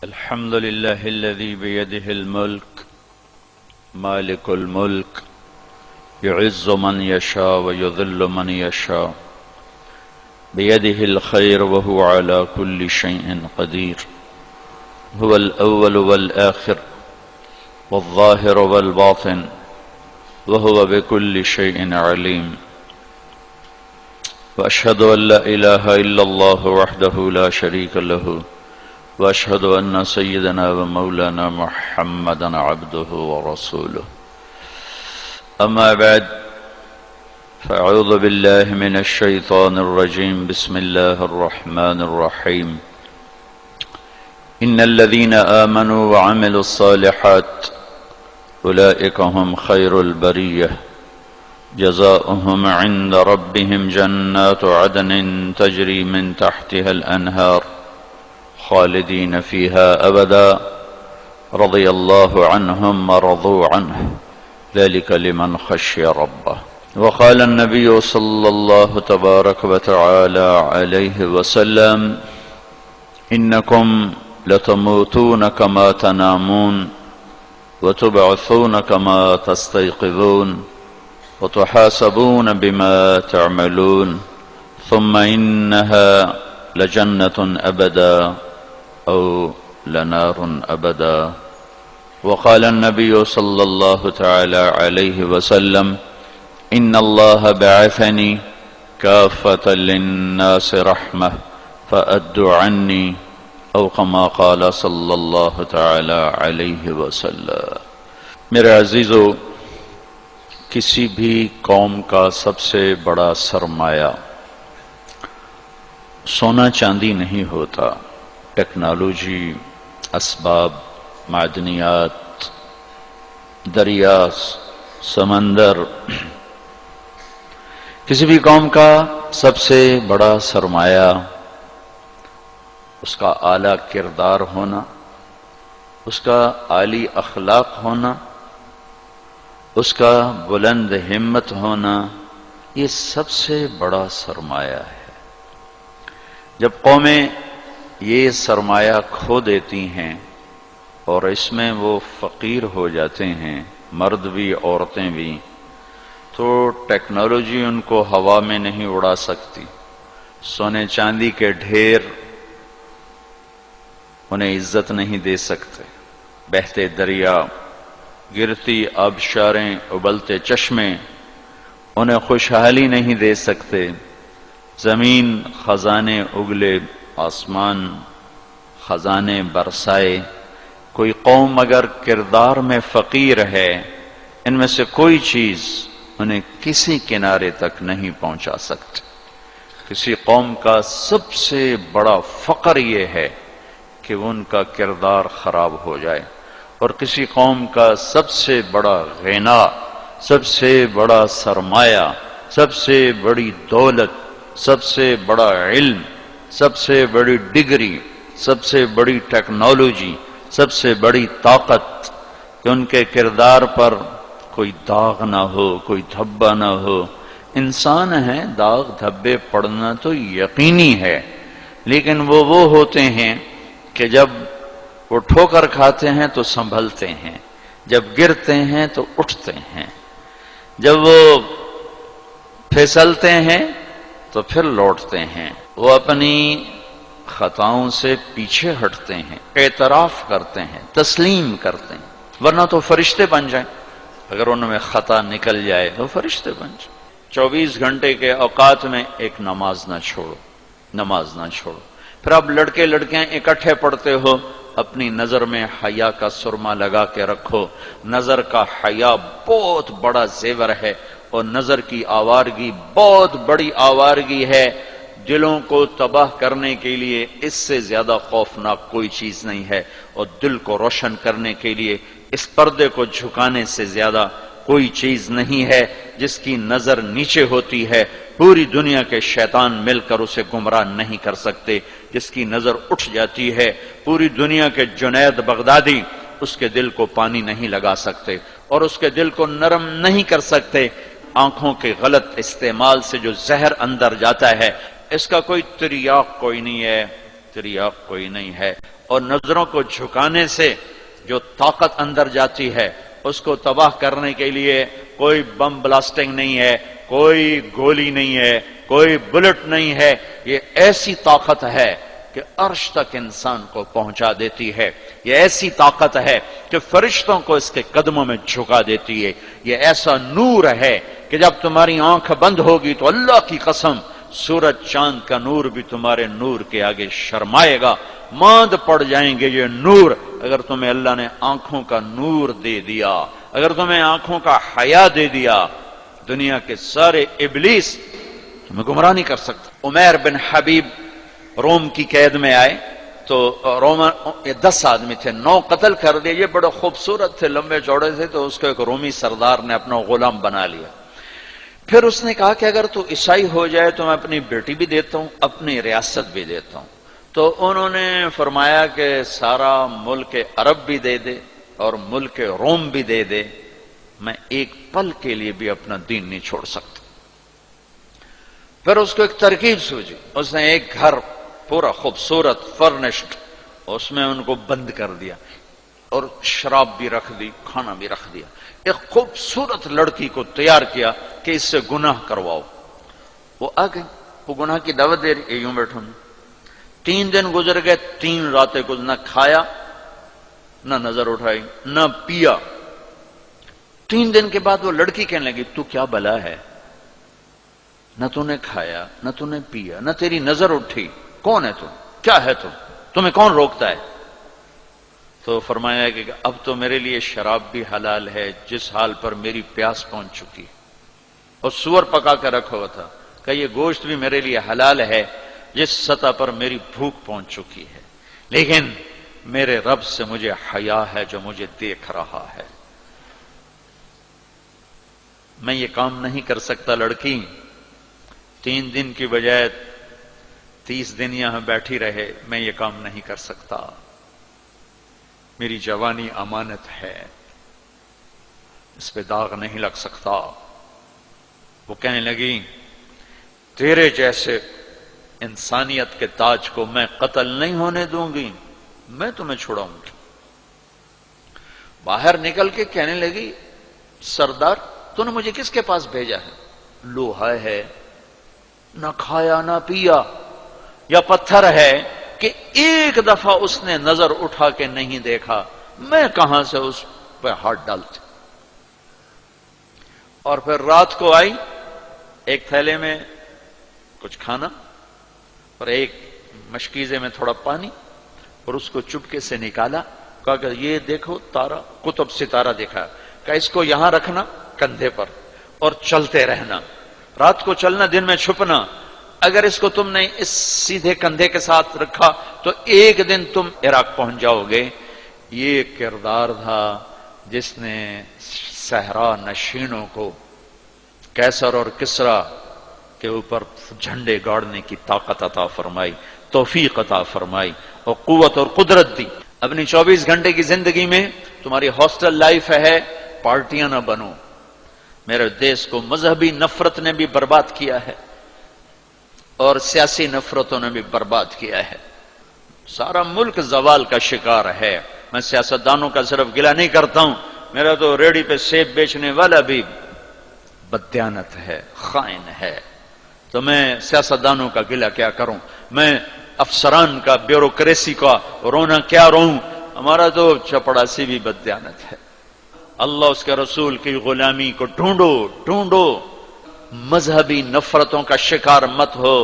الحمد لله الذي بيده الملك مالك الملك يعز من يشاء ويذل من يشاء بيده الخير وهو على كل شيء قدير هو الأول والآخر والظاهر والباطن وهو بكل شيء عليم وأشهد أن لا إله إلا الله وحده لا شريك له وأشهد أن سيدنا ومولانا محمدا عبده ورسوله أما بعد فأعوذ بالله من الشيطان الرجيم بسم الله الرحمن الرحيم إن الذين آمنوا وعملوا الصالحات أولئك هم خير البرية جزاؤهم عند ربهم جنات عدن تجري من تحتها الأنهار خالدين فيها أبدا رضي الله عنهم ورضوا عنه ذلك لمن خشي ربه وقال النبي صلى الله تبارك وتعالى عليه وسلم إنكم لتموتون كما تنامون وتبعثون كما تستيقظون وتحاسبون بما تعملون ثم إنها لجنة أبدا أو لنار أبدا وقال النبي صلى الله تعالى عليه وسلم إن الله بعثني كافة للناس رحمة فأدوا عني أو كما قال صلی اللہ تعالی علیہ وسلم۔ میرے عزیزو، کسی بھی قوم کا سب سے بڑا سرمایہ سونا چاندی نہیں ہوتا، ٹیکنالوجی، اسباب، معدنیات، دریا، سمندر۔ کسی بھی قوم کا سب سے بڑا سرمایہ اس کا اعلیٰ کردار ہونا، اس کا عالی اخلاق ہونا، اس کا بلند ہمت ہونا، یہ سب سے بڑا سرمایہ ہے۔ جب قومیں یہ سرمایہ کھو دیتی ہیں اور اس میں وہ فقیر ہو جاتے ہیں، مرد بھی عورتیں بھی، تو ٹیکنالوجی ان کو ہوا میں نہیں اڑا سکتی، سونے چاندی کے ڈھیر انہیں عزت نہیں دے سکتے، بہتے دریا، گرتی آبشاریں، ابلتے چشمے انہیں خوشحالی نہیں دے سکتے، زمین خزانے اگلے، آسمان خزانے برسائے۔ کوئی قوم اگر کردار میں فقیر ہے، ان میں سے کوئی چیز انہیں کسی کنارے تک نہیں پہنچا سکتی۔ کسی قوم کا سب سے بڑا فقر یہ ہے کہ ان کا کردار خراب ہو جائے، اور کسی قوم کا سب سے بڑا غنا، سب سے بڑا سرمایہ، سب سے بڑی دولت، سب سے بڑا علم، سب سے بڑی ڈگری، سب سے بڑی ٹیکنالوجی، سب سے بڑی طاقت کہ ان کے کردار پر کوئی داغ نہ ہو، کوئی دھبا نہ ہو۔ انسان ہیں، داغ دھبے پڑنا تو یقینی ہے، لیکن وہ ہوتے ہیں کہ جب وہ ٹھوکر کھاتے ہیں تو سنبھلتے ہیں، جب گرتے ہیں تو اٹھتے ہیں، جب وہ پھسلتے ہیں تو پھر لوٹتے ہیں، وہ اپنی خطاؤں سے پیچھے ہٹتے ہیں، اعتراف کرتے ہیں، تسلیم کرتے ہیں، ورنہ تو فرشتے بن جائیں۔ اگر ان میں خطا نکل جائے تو فرشتے بن جائیں۔ 24 گھنٹے کے اوقات میں ایک نماز نہ چھوڑو، نماز نہ چھوڑو۔ پھر آپ لڑکے لڑکیاں اکٹھے پڑھتے ہو، اپنی نظر میں حیا کا سرما لگا کے رکھو۔ نظر کا حیا بہت بڑا زیور ہے، اور نظر کی آوارگی بہت بڑی آوارگی ہے۔ دلوں کو تباہ کرنے کے لیے اس سے زیادہ خوفناک کوئی چیز نہیں ہے، اور دل کو روشن کرنے کے لیے اس پردے کو جھکانے سے زیادہ کوئی چیز نہیں ہے۔ جس کی نظر نیچے ہوتی ہے، پوری دنیا کے شیطان مل کر اسے گمراہ نہیں کر سکتے۔ جس کی نظر اٹھ جاتی ہے، پوری دنیا کے جنید بغدادی اس کے دل کو پانی نہیں لگا سکتے اور اس کے دل کو نرم نہیں کر سکتے۔ آنکھوں کے غلط استعمال سے جو زہر اندر جاتا ہے، اس کا کوئی تریاق کوئی نہیں ہے، تیری آنکھ کوئی نہیں ہے۔ اور نظروں کو جھکانے سے جو طاقت اندر جاتی ہے اس کو تباہ کرنے کے لیے کوئی بم بلاسٹنگ نہیں ہے، کوئی گولی نہیں ہے، کوئی بلٹ نہیں ہے، یہ ایسی طاقت ہے کہ عرش تک انسان کو پہنچا دیتی ہے، یہ ایسی طاقت ہے کہ فرشتوں کو اس کے قدموں میں جھکا دیتی ہے، یہ ایسا نور ہے کہ جب تمہاری آنکھ بند ہوگی تو اللہ کی قسم سورج چاند کا نور بھی تمہارے نور کے آگے شرمائے گا، ماند پڑ جائیں گے یہ نور۔ اگر تمہیں اللہ نے آنکھوں کا نور دے دیا، اگر تمہیں آنکھوں کا حیا دے دیا، دنیا کے سارے ابلیس تمہیں گمراہ نہیں کر سکتا۔ عمیر بن حبیب روم کی قید میں آئے تو روم 10 آدمی تھے، 9 قتل کر دیے، یہ بڑے خوبصورت تھے، لمبے چوڑے تھے، تو اس کو ایک رومی سردار نے اپنا غلام بنا لیا۔ پھر اس نے کہا کہ اگر تو عیسائی ہو جائے تو میں اپنی بیٹی بھی دیتا ہوں، اپنی ریاست بھی دیتا ہوں۔ تو انہوں نے فرمایا کہ سارا ملک عرب بھی دے دے اور ملک روم بھی دے دے، میں ایک پل کے لیے بھی اپنا دین نہیں چھوڑ سکتا۔ پھر اس کو ایک ترکیب سوچی، اس نے ایک گھر پورا خوبصورت فرنشڈ، اس میں ان کو بند کر دیا اور شراب بھی رکھ دی، کھانا بھی رکھ دیا، ایک خوبصورت لڑکی کو تیار کیا کہ اس سے گناہ کرواؤ۔ وہ آ گئی، وہ گناہ کی دعوت دے رہی، یوں بیٹھوں 3 دن گزر گئے، 3 راتیں کچھ نہ کھایا، نہ نظر اٹھائی، نہ پیا۔ 3 دن کے بعد وہ لڑکی کہنے لگی تو کیا بلا ہے، نہ تو نے کھایا نہ تو نے پیا نہ تیری نظر اٹھی، کون ہے تو، کیا ہے تو، تمہیں کون روکتا ہے؟ تو فرمایا کہ اب تو میرے لیے شراب بھی حلال ہے جس حال پر میری پیاس پہنچ چکی، اور سور پکا کے رکھا ہوا تھا کہ یہ گوشت بھی میرے لیے حلال ہے جس سطح پر میری بھوک پہنچ چکی ہے، لیکن میرے رب سے مجھے حیا ہے جو مجھے دیکھ رہا ہے، میں یہ کام نہیں کر سکتا۔ لڑکی 3 دن کی بجائے 30 دن یہاں بیٹھی رہے، میں یہ کام نہیں کر سکتا، میری جوانی امانت ہے، اس پہ داغ نہیں لگ سکتا۔ وہ کہنے لگی تیرے جیسے انسانیت کے تاج کو میں قتل نہیں ہونے دوں گی، میں تمہیں چھڑاؤں گی۔ باہر نکل کے کہنے لگی سردار تو نے مجھے کس کے پاس بھیجا ہے؟ لوہا ہے، نہ کھایا نہ پیا، یا پتھر ہے کہ ایک دفعہ اس نے نظر اٹھا کے نہیں دیکھا، میں کہاں سے اس پہ ہاتھ ڈالتی؟ اور پھر رات کو آئی، ایک تھیلے میں کچھ کھانا اور ایک مشکیزے میں تھوڑا پانی، اور اس کو چپکے سے نکالا، کہا کہ یہ دیکھو تارا، قطب ستارہ دیکھا، کہ اس کو یہاں رکھنا کندھے پر اور چلتے رہنا، رات کو چلنا دن میں چھپنا، اگر اس کو تم نے اس سیدھے کندھے کے ساتھ رکھا تو ایک دن تم عراق پہنچ جاؤ گے۔ یہ کردار تھا جس نے صحرا نشینوں کو کیسر اور کسرا کے اوپر جھنڈے گاڑنے کی طاقت عطا فرمائی، توفیق عطا فرمائی اور قوت اور قدرت دی۔ اپنی 24 گھنٹے کی زندگی میں تمہاری ہاسٹل لائف ہے، پارٹیاں نہ بنو۔ میرے دیش کو مذہبی نفرت نے بھی برباد کیا ہے اور سیاسی نفرتوں نے بھی برباد کیا ہے، سارا ملک زوال کا شکار ہے۔ میں سیاستدانوں کا صرف گلہ نہیں کرتا ہوں، میرا تو ریڑھی پہ سیب بیچنے والا بھی بددیانت ہے، خائن ہے، تو میں سیاستدانوں کا گلہ کیا کروں، میں افسران کا، بیوروکریسی کا رونا کیا روں، ہمارا تو چپڑاسی بھی بددیانت ہے۔ اللہ اس کے رسول کی غلامی کو ڈھونڈو ڈھونڈو، مذہبی نفرتوں کا شکار مت ہو۔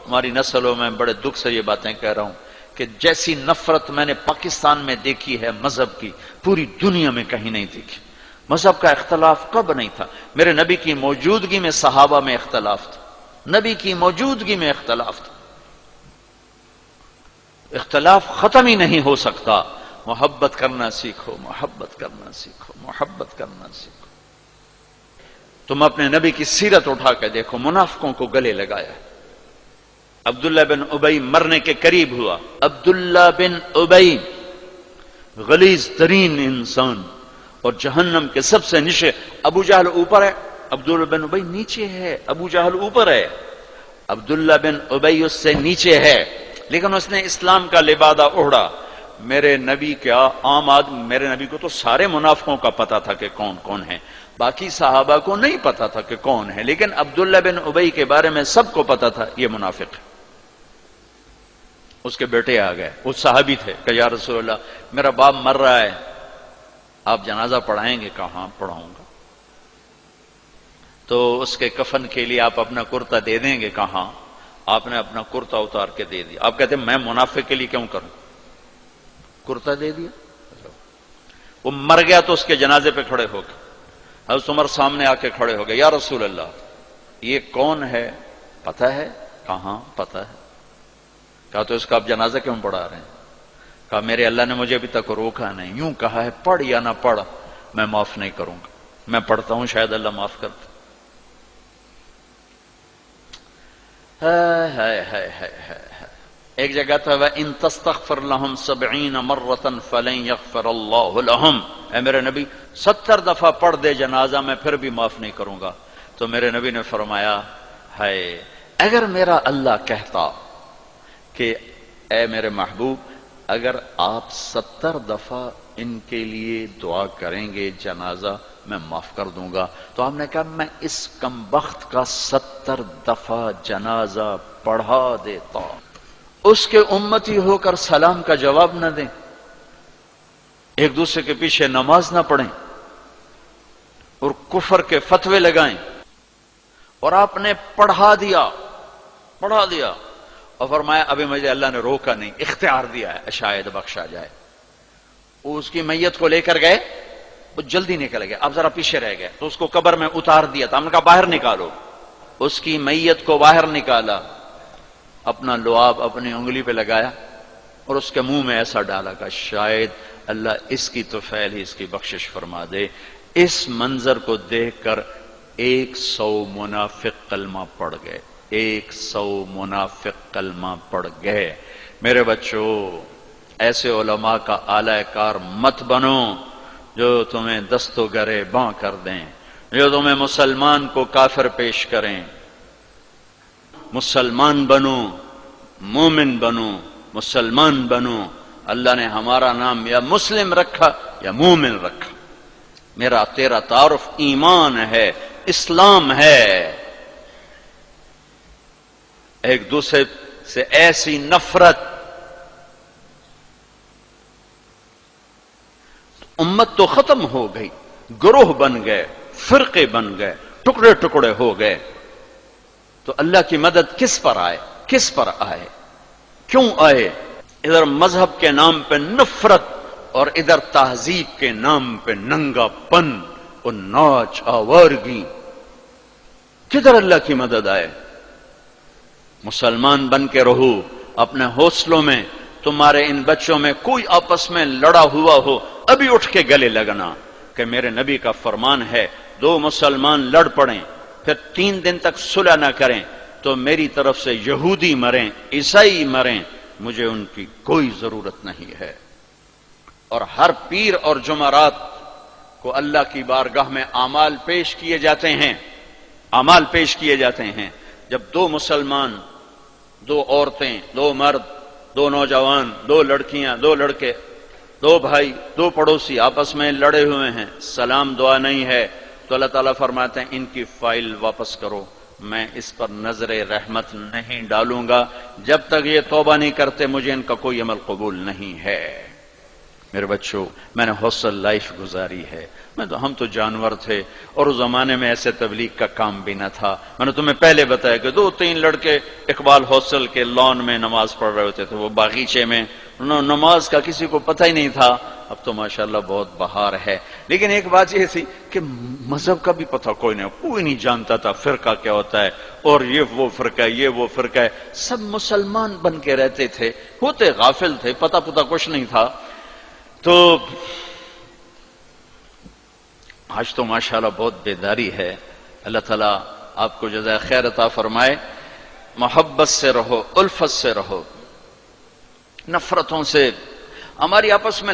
ہماری نسلوں میں بڑے دکھ سے یہ باتیں کہہ رہا ہوں کہ جیسی نفرت میں نے پاکستان میں دیکھی ہے مذہب کی، پوری دنیا میں کہیں نہیں دیکھی۔ مذہب کا اختلاف کب نہیں تھا؟ میرے نبی کی موجودگی میں صحابہ میں اختلاف تھا، نبی کی موجودگی میں اختلاف تھا، اختلاف ختم ہی نہیں ہو سکتا۔ محبت کرنا سیکھو، محبت کرنا سیکھو، محبت کرنا سیکھو۔ تم اپنے نبی کی سیرت اٹھا کے دیکھو، منافقوں کو گلے لگایا۔ عبداللہ بن ابی مرنے کے قریب ہوا، عبداللہ بن ابی غلیظ ترین انسان اور جہنم کے سب سے نیچے، ابو جہل اوپر ہے، عبداللہ بن ابی نیچے ہے، ابو جہل اوپر ہے، عبداللہ بن ابی اس سے نیچے ہے۔ لیکن اس نے اسلام کا لبادہ اوڑھا. میرے نبی کیا عام آدمی، میرے نبی کو تو سارے منافقوں کا پتا تھا کہ کون کون ہے، باقی صحابہ کو نہیں پتا تھا کہ کون ہے، لیکن عبداللہ بن ابی کے بارے میں سب کو پتا تھا یہ منافق ہے. اس کے بیٹے آ گئے، وہ صحابی تھے، کہ یا رسول اللہ میرا باپ مر رہا ہے، آپ جنازہ پڑھائیں گے؟ کہا ہاں پڑھاؤں گا. تو اس کے کفن کے لیے آپ اپنا کرتا دے دیں گے؟ کہا ہاں. آپ نے اپنا کرتا اتار کے دے دیا. آپ کہتے ہیں میں منافق کے لیے کیوں کروں؟ کرتا دے دیا. وہ مر گیا تو اس کے جنازے پہ کھڑے ہو گئے. حضرت عمر سامنے آ کے کھڑے ہو گئے، یا رسول اللہ یہ کون ہے پتہ ہے؟ کہا ہاں پتہ ہے. کہا تو اس کا آپ جنازہ کیوں پڑھا رہے ہیں؟ کہا میرے اللہ نے مجھے ابھی تک روکا نہیں، یوں کہا ہے پڑھ یا نہ پڑھ میں معاف نہیں کروں گا، میں پڑھتا ہوں شاید اللہ معاف کرتا. ایک جگہ تو ان تستغفر لهم 70 مرة فلن يغفر الله لهم، اے میرے نبی 70 دفعہ پڑھ دے جنازہ میں پھر بھی معاف نہیں کروں گا. تو میرے نبی نے فرمایا ہے اگر میرا اللہ کہتا کہ اے میرے محبوب اگر آپ 70 دفعہ ان کے لیے دعا کریں گے جنازہ میں معاف کر دوں گا، تو آپ نے کہا میں اس کمبخت کا 70 دفعہ جنازہ پڑھا دیتا. اس کے امتی ہو کر سلام کا جواب نہ دیں، ایک دوسرے کے پیچھے نماز نہ پڑھیں اور کفر کے فتوے لگائیں. اور آپ نے پڑھا دیا اور فرمایا ابھی مجھے اللہ نے روکا نہیں، اختیار دیا ہے شاید بخشا جائے. وہ اس کی میت کو لے کر گئے، وہ جلدی نکل گئے، اب ذرا پیچھے رہ گئے تو اس کو قبر میں اتار دیا تھا. ہم نے کہا باہر نکالو. اس کی میت کو باہر نکالا، اپنا لعاب اپنی انگلی پہ لگایا اور اس کے منہ میں ایسا ڈالا کہ شاید اللہ اس کی تو فعل ہی اس کی بخشش فرما دے. اس منظر کو دیکھ کر 100 منافق کلمہ پڑھ گئے، 100 منافق کلمہ پڑھ گئے. میرے بچوں ایسے علماء کا اعلی کار مت بنو جو تمہیں دست و گرے باں کر دیں، جو تمہیں مسلمان کو کافر پیش کریں. مسلمان بنو، مومن بنو، مسلمان بنو. اللہ نے ہمارا نام یا مسلم رکھا یا مومن رکھا. میرا تیرا تعارف ایمان ہے، اسلام ہے. ایک دوسرے سے ایسی نفرت، امت تو ختم ہو گئی، گروہ بن گئے، فرقے بن گئے، ٹکڑے ٹکڑے ہو گئے. تو اللہ کی مدد کس پر آئے؟ کس پر آئے؟ کیوں آئے؟ ادھر مذہب کے نام پہ نفرت اور ادھر تہذیب کے نام پہ ننگا پن اور ناچ آوارگی. کدھر اللہ کی مدد آئے؟ مسلمان بن کے رہو اپنے حوصلوں میں. تمہارے ان بچوں میں کوئی آپس میں لڑا ہوا ہو ابھی اٹھ کے گلے لگنا کہ میرے نبی کا فرمان ہے 2 مسلمان لڑ پڑیں پھر 3 دن تک صلح نہ کریں تو میری طرف سے یہودی مریں عیسائی مریں، مجھے ان کی کوئی ضرورت نہیں ہے. اور ہر پیر اور جمعرات کو اللہ کی بارگاہ میں اعمال پیش کیے جاتے ہیں، اعمال پیش کیے جاتے ہیں. جب 2 مسلمان، 2 عورتیں، 2 مرد، 2 نوجوان، 2 لڑکیاں، 2 لڑکے، 2 بھائی، 2 پڑوسی آپس میں لڑے ہوئے ہیں، سلام دعا نہیں ہے، تو اللہ تعالیٰ فرماتے ہیں ان کی فائل واپس کرو، میں اس پر نظر رحمت نہیں ڈالوں گا. جب تک یہ توبہ نہیں کرتے مجھے ان کا کوئی عمل قبول نہیں ہے. میرے بچوں میں نے حوصل لائف گزاری ہے. ہم تو جانور تھے اور اس زمانے میں ایسے تبلیغ کا کام بھی نہ تھا. میں نے تمہیں پہلے بتایا کہ 2-3 لڑکے اقبال حوصل کے لان میں نماز پڑھ رہے ہوتے تھے، وہ باغیچے میں، نماز کا کسی کو پتہ ہی نہیں تھا. اب تو ماشاءاللہ بہت بہار ہے. لیکن ایک بات یہ تھی کہ مذہب کا بھی پتہ کوئی نہیں جانتا تھا فرقہ کیا ہوتا ہے، اور یہ وہ فرقہ ہے، یہ وہ فرقہ ہے. سب مسلمان بن کے رہتے تھے، ہوتے غافل تھے، پتہ کچھ نہیں تھا. تو آج تو ماشاءاللہ بہت بیداری ہے. اللہ تعالیٰ آپ کو جزائے خیر عطا فرمائے. محبت سے رہو، الفت سے رہو، نفرتوں سے. ہماری آپس میں